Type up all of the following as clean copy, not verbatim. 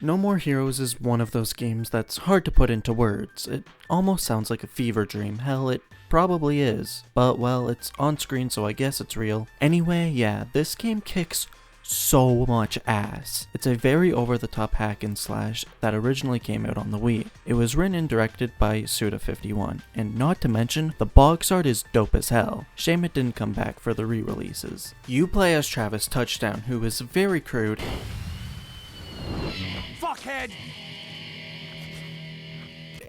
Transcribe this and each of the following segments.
No More Heroes is one of those games that's hard to put into words. It almost sounds like a fever dream. Hell, it probably is. But, well, it's on screen, so I guess it's real. Anyway, yeah, this game kicks so much ass. It's a very over-the-top hack and slash that originally came out on the Wii. It was written and directed by Suda51, and not to mention, the box art is dope as hell. Shame it didn't come back for the re-releases. You play as Travis Touchdown, who is very crude Fuckhead!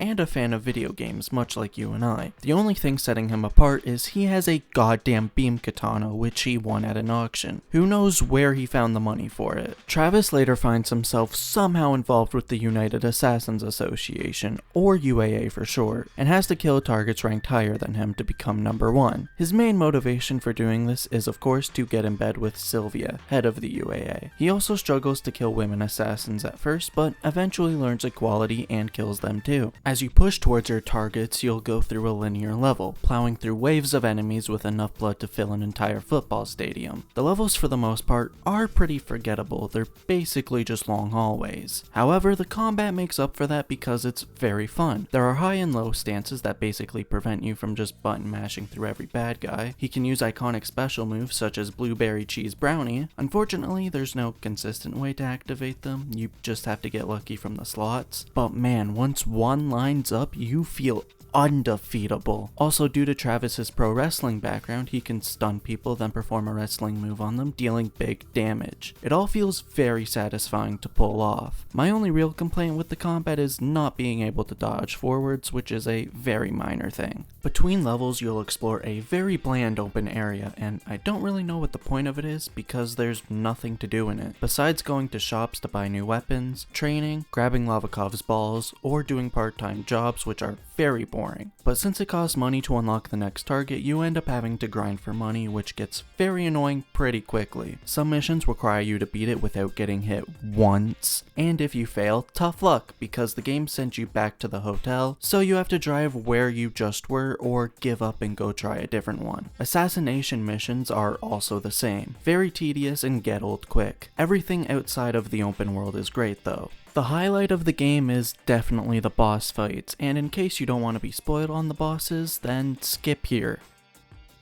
and a fan of video games, much like you and I. The only thing setting him apart is he has a goddamn beam katana which he won at an auction. Who knows where he found the money for it? Travis later finds himself somehow involved with the United Assassins Association, or UAA for short, and has to kill targets ranked higher than him to become number 1. His main motivation for doing this is of course to get in bed with Sylvia, head of the UAA. He also struggles to kill women assassins at first, but eventually learns equality and kills them too. As you push towards your targets, you'll go through a linear level, plowing through waves of enemies with enough blood to fill an entire football stadium. The levels for the most part are pretty forgettable, they're basically just long hallways. However, the combat makes up for that because it's very fun. There are high and low stances that basically prevent you from just button mashing through every bad guy. He can use iconic special moves such as Blueberry Cheese Brownie. Unfortunately, there's no consistent way to activate them, you just have to get lucky from the slots. But man, once one lines up, you feel undefeatable. Also, due to Travis's pro wrestling background, he can stun people then perform a wrestling move on them, dealing big damage. It all feels very satisfying to pull off. My only real complaint with the combat is not being able to dodge forwards, which is a very minor thing. Between levels, you'll explore a very bland open area, and I don't really know what the point of it is because there's nothing to do in it, besides going to shops to buy new weapons, training, grabbing Lavakov's balls, or doing part-time jobs which are very boring. But since it costs money to unlock the next target, you end up having to grind for money, which gets very annoying pretty quickly. Some missions require you to beat it without getting hit once, and if you fail, tough luck, because the game sent you back to the hotel, so you have to drive where you just were or give up and go try a different one. Assassination missions are also the same, very tedious and get old quick. Everything outside of the open world is great though. The highlight of the game is definitely the boss fights, and in case you don't want to be spoiled on the bosses, then skip here.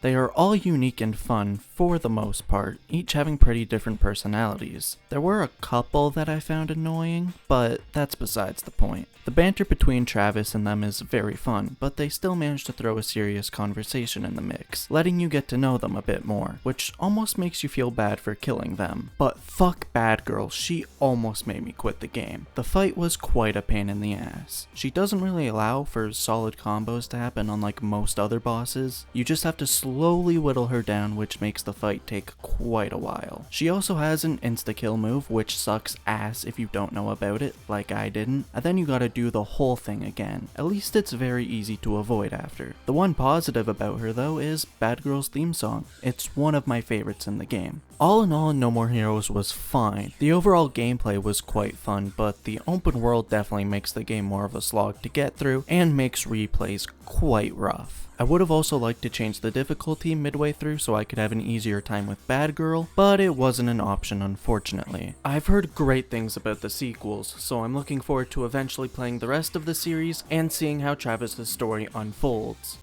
They are all unique and fun for the most part, each having pretty different personalities. There were a couple that I found annoying, but that's besides the point. The banter between Travis and them is very fun, but they still manage to throw a serious conversation in the mix, letting you get to know them a bit more, which almost makes you feel bad for killing them. But fuck Bad Girl, she almost made me quit the game. The fight was quite a pain in the ass. She doesn't really allow for solid combos to happen unlike most other bosses. You just have to slowly whittle her down, which makes the fight take quite a while. She also has an insta-kill move, which sucks ass if you don't know about it, like I didn't, and then you gotta do the whole thing again. At least it's very easy to avoid after. The one positive about her though is Bad Girl's theme song. It's one of my favorites in the game. All in all, No More Heroes was fine. The overall gameplay was quite fun, but the open world definitely makes the game more of a slog to get through and makes replays quite rough. I would have also liked to change the difficulty midway through so I could have an easier time with Bad Girl, but it wasn't an option unfortunately. I've heard great things about the sequels, so I'm looking forward to eventually playing the rest of the series and seeing how Travis' story unfolds.